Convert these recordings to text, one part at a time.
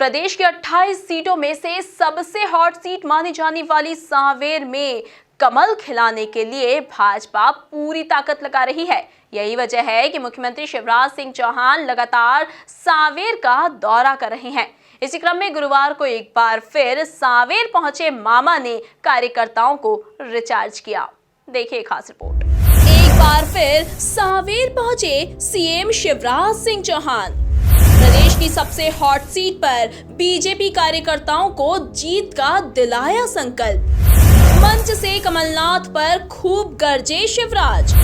प्रदेश की 28 सीटों में से सबसे हॉट सीट मानी जाने वाली सांवेर में कमल खिलाने के लिए भाजपा पूरी ताकत लगा रही है। यही वजह है कि मुख्यमंत्री शिवराज सिंह चौहान लगातार सांवेर का दौरा कर रहे हैं। इसी क्रम में गुरुवार को एक बार फिर सांवेर पहुंचे मामा ने कार्यकर्ताओं को रिचार्ज किया। देखिए खास रिपोर्ट। एक बार फिर सांवेर पहुंचे सीएम शिवराज सिंह चौहान। प्रदेश की सबसे हॉट सीट पर बीजेपी कार्यकर्ताओं को जीत का दिलाया संकल्प। मंच से कमलनाथ पर खूब गरजे शिवराज।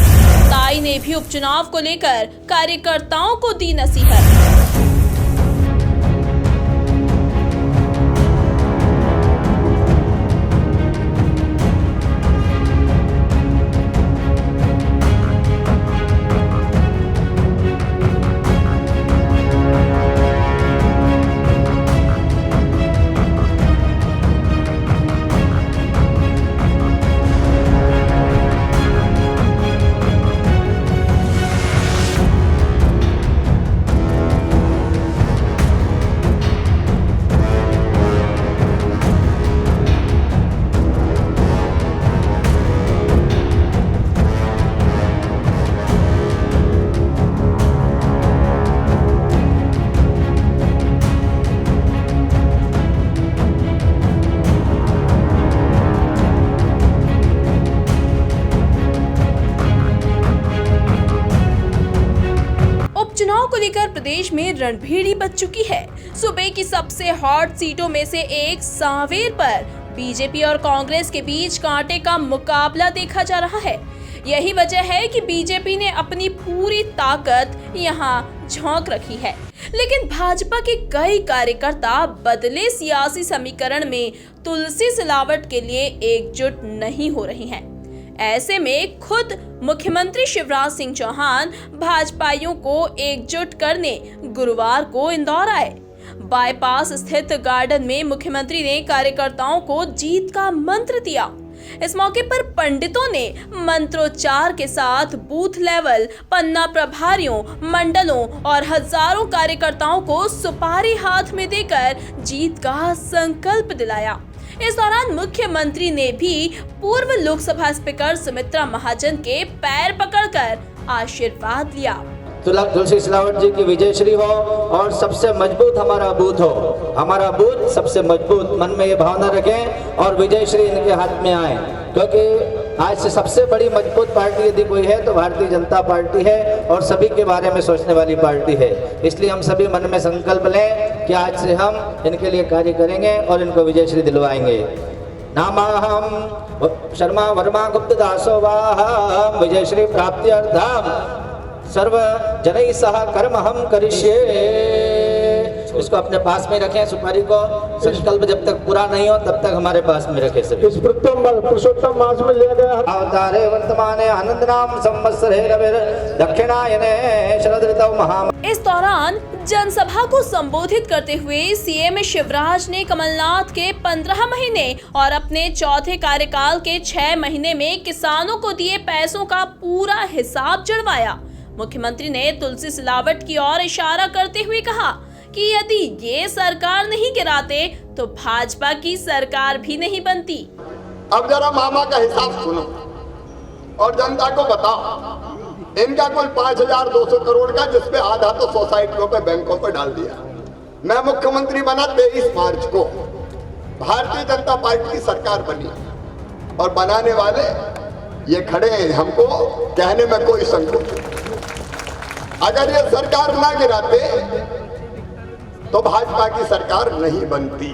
ताई ने भी उपचुनाव को लेकर कार्यकर्ताओं को दी नसीहत। चुनाव को लेकर प्रदेश में रणभेड़ी बच चुकी है। सूबे की सबसे हॉट सीटों में से एक सांवेर पर बीजेपी और कांग्रेस के बीच कांटे का मुकाबला देखा जा रहा है। यही वजह है कि बीजेपी ने अपनी पूरी ताकत यहां झोंक रखी है, लेकिन भाजपा के कई कार्यकर्ता बदले सियासी समीकरण में तुलसी सिलावट के लिए एकजुट नहीं हो रही हैं। ऐसे में खुद मुख्यमंत्री शिवराज सिंह चौहान भाजपाइयों को एकजुट करने गुरुवार को इंदौर आए। बाईपास स्थित गार्डन में मुख्यमंत्री ने कार्यकर्ताओं को जीत का मंत्र दिया। इस मौके पर पंडितों ने मंत्रोच्चार के साथ बूथ लेवल पन्ना प्रभारियों, मंडलों और हजारों कार्यकर्ताओं को सुपारी हाथ में देकर जीत का संकल्प दिलाया। इस दौरान मुख्यमंत्री ने भी पूर्व लोकसभा स्पीकर सुमित्रा महाजन के पैर पकड़कर आशीर्वाद लिया। तुलसी सिलावट जी की विजयश्री हो और सबसे मजबूत हमारा बूथ हो। हमारा बूथ सबसे मजबूत, मन में ये भावना रखें और विजयश्री इनके हाथ में आए, क्योंकि आज से सबसे बड़ी मजबूत पार्टी यदि कोई है तो भारतीय जनता पार्टी है और सभी के बारे में सोचने वाली पार्टी है। इसलिए हम सभी मन में संकल्प लें कि आज से हम इनके लिए कार्य करेंगे और इनको विजयश्री दिलवाएंगे। नामाहम शर्मा वर्मा गुप्त दासो वाहम विजयश्री प्राप्ति अर्थम सर्व जनैः सह कर्म हम करिष्ये। इसको अपने पास में रखें, सुपारी को। संकल्प जब तक पूरा नहीं हो तब तक हमारे पास में रखें सभी। इस पुरुषोत्तम मास में लिया गया अवतारे वर्तमाने आनंद नाम संवत्सरे रविर दक्षिणायने शरद ऋतौ महा। इस दौरान जनसभा को संबोधित करते हुए सीएम शिवराज ने कमलनाथ के 15 महीने और अपने चौथे कार्यकाल के 6 महीने में किसानों को दिए पैसों का पूरा हिसाब जड़वाया। मुख्यमंत्री ने तुलसी सिलावट की ओर इशारा करते हुए कहा कि यदि ये सरकार नहीं गिराते तो भाजपा की सरकार भी नहीं बनती। अब जरा मामा का हिसाब सुनो और जनता को बताओ। इनका कुल 5200 करोड़ का, जिसपे आधा तो सोसाइटियों पे, बैंकों पे डाल दिया। मैं मुख्यमंत्री बना 23 मार्च को, भारतीय जनता पार्टी की सरकार बनी और बनाने वाले ये खड़े हैं, हमको कहने में कोई संकोच नहीं। अगर ये सरकार ना गिराते तो भाजपा की सरकार नहीं बनती।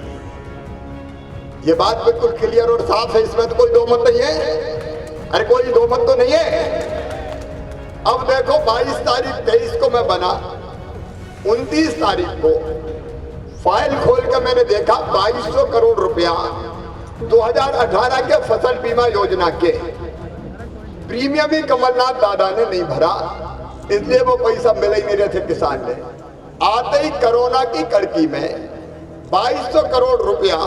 ये बात बिल्कुल क्लियर और साफ है, इसमें तो कोई दो मत नहीं है। अरे कोई दो मत तो नहीं है। अब देखो 22 तारीख 23 को मैं बना, 29 तारीख को फाइल खोल कर मैंने देखा 2200 करोड़ रुपया 2018 के फसल बीमा योजना के प्रीमियम ही कमलनाथ दादा ने नहीं भरा, इसलिए वो पैसा मिले ही नहीं रहे थे किसान ने। आते ही कोरोना की कड़की में 2200 करोड़ रुपया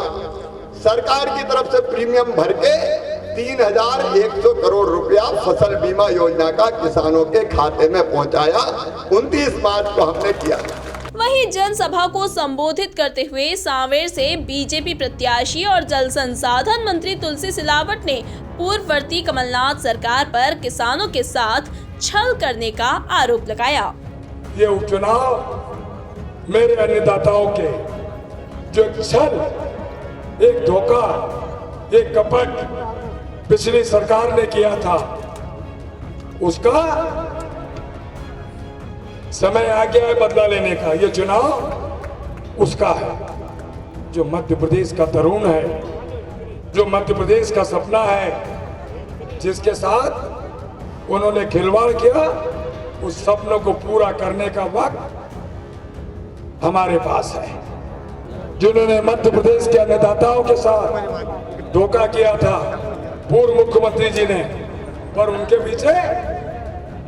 सरकार की तरफ से प्रीमियम भर के 3100 करोड़ रुपया फसल बीमा योजना का किसानों के खाते में पहुंचाया। 29 मार्च को हमने किया। वहीं जनसभा को संबोधित करते हुए सांवेर से बीजेपी प्रत्याशी और जल संसाधन मंत्री तुलसी सिलावट ने पूर्ववर्ती कमलनाथ सरकार पर किसानों के साथ छल करने का आरोप लगाया। ये उपचुनाव मेरे अन्नदाताओं के जो छल, एक धोखा, एक कपट पिछली सरकार ने किया था, उसका समय आ गया है बदला लेने का। ये चुनाव उसका है। जो मध्य प्रदेश का तरुण है, जो मध्य प्रदेश का सपना है, जिसके साथ उन्होंने खिलवाड़ किया, उस सपनों को पूरा करने का वक्त हमारे पास है। जिन्होंने मध्य प्रदेश के अन्नदाताओं के साथ धोखा किया था पूर्व मुख्यमंत्री जी ने, पर उनके पीछे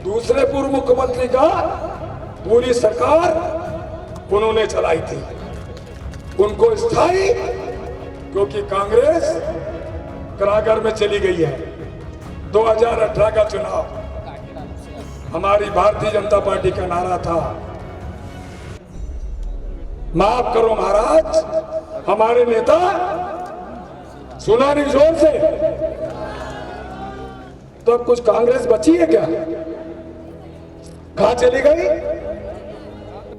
दूसरे पूर्व मुख्यमंत्री का पूरी सरकार उन्होंने चलाई थी। उनको स्थायी, क्योंकि कांग्रेस कारागार में चली गई है। 2018 का चुनाव हमारी भारतीय जनता पार्टी का नारा था, माफ करो महाराज, हमारे नेता सुना नहीं जोर से। तो अब कुछ कांग्रेस बची है क्या? कहां चली गई?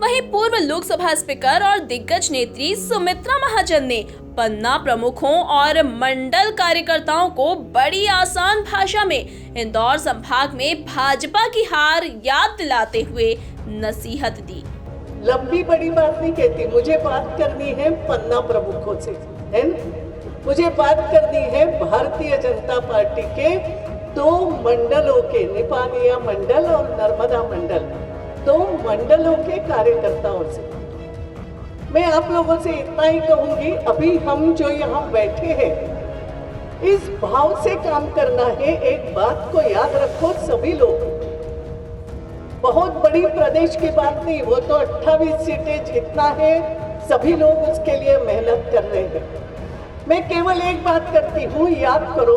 वहीं पूर्व लोकसभा स्पीकर और दिग्गज नेत्री सुमित्रा महाजन ने पन्ना प्रमुखों और मंडल कार्यकर्ताओं को बड़ी आसान भाषा में इंदौर संभाग में भाजपा की हार याद दिलाते हुए नसीहत दी। लंबी बड़ी बात नहीं कहती, मुझे बात करनी है पन्ना प्रमुखों से, है ना? मुझे बात करनी है भारतीय जनता पार्टी के 2 मंडलों के, निपानिया मंडल और नर्मदा मंडल, 2 मंडलों के कार्यकर्ताओं से। मैं आप लोगों से इतना ही कहूंगी, अभी हम जो यहाँ बैठे हैं, इस भाव से काम करना है। एक बात को याद रखो सभी लोग, बहुत बड़ी प्रदेश की बात नहीं, वो तो 28 सीटें जीतना है, सभी लोग उसके लिए मेहनत कर रहे हैं। मैं केवल एक बात करती हूँ, याद करो,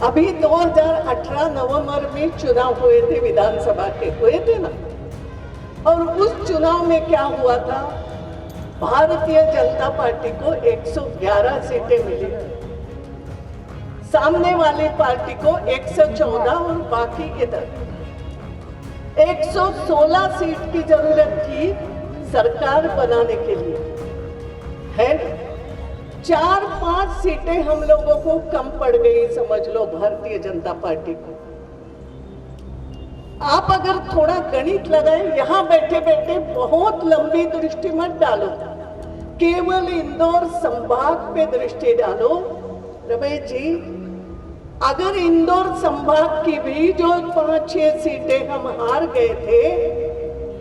अभी 2018 नवंबर में चुनाव हुए थे, विधानसभा के हुए थे ना, और उस चुनाव में क्या हुआ था? भारतीय जनता पार्टी को 111 सीटें मिली, सामने वाली पार्टी को 114 और बाकी इधर 116 सीट की जरूरत थी सरकार बनाने के लिए, है ना? 4-5 सीटें हम लोगों को कम पड़ गई, समझ लो, भारतीय जनता पार्टी को। आप अगर थोड़ा गणित लगाएं, यहां बैठे बैठे बहुत लंबी दृष्टि मत डालो, केवल इंदौर संभाग पे दृष्टि डालो। रमेश जी, अगर इंदौर संभाग की भी जो 5-6 सीटें हम हार गए थे,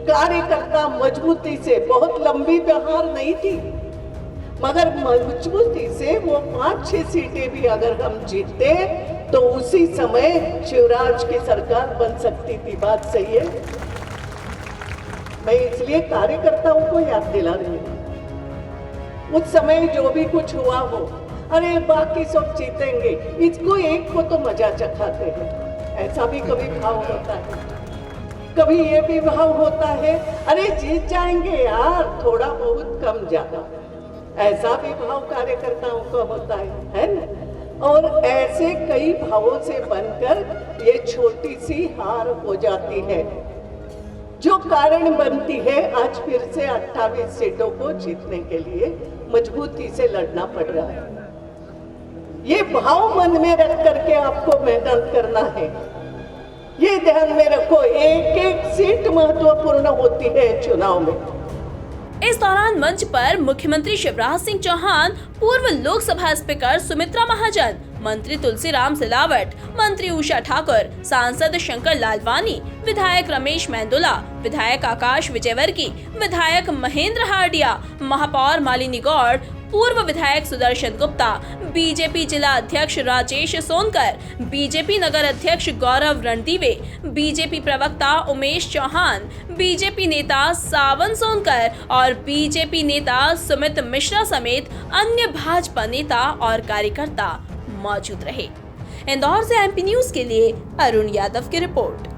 कार्यकर्ता मजबूती से, बहुत लंबी हार नहीं थी, मगर मजबूती से वो 5-6 सीटें भी अगर हम जीतते तो उसी समय शिवराज की सरकार बन सकती थी। बात सही है? मैं इसलिए कार्यकर्ताओं को याद दिला रही हूँ, उस समय जो भी कुछ हुआ हो, अरे बाकी सब जीतेंगे, इसको एक को तो मजा चखाते हैं, ऐसा भी कभी भाव होता है। कभी ये भी भाव होता है, अरे जीत जाएंगे यार, थोड़ा बहुत कम ज्यादा, ऐसा भी भाव कार्यकर्ताओं को होता है ना? और ऐसे कई भावों से बनकर ये छोटी सी हार हो जाती है, जो कारण बनती है आज फिर से 28 सीटों को जीतने के लिए मजबूती से लड़ना पड़ रहा है। ये भाव मन में रख करके आपको मेहनत करना है, ये ध्यान में रखो, एक एक सीट महत्वपूर्ण होती है चुनाव में। इस दौरान मंच पर मुख्यमंत्री शिवराज सिंह चौहान, पूर्व लोकसभा स्पीकर सुमित्रा महाजन, मंत्री तुलसीराम सिलावट, मंत्री उषा ठाकुर, सांसद शंकर लालवानी, विधायक रमेश मेंदोला, विधायक आकाश विजयवर्गीय, विधायक महेंद्र हार्डिया, महापौर मालिनी गौड़, पूर्व विधायक सुदर्शन गुप्ता, बीजेपी जिला अध्यक्ष राजेश सोनकर, बीजेपी नगर अध्यक्ष गौरव रणदीवे, बीजेपी प्रवक्ता उमेश चौहान, बीजेपी नेता सावन सोनकर और बीजेपी नेता सुमित मिश्रा समेत अन्य भाजपा नेता और कार्यकर्ता मौजूद रहे। इंदौर से एमपी न्यूज के लिए अरुण यादव की रिपोर्ट।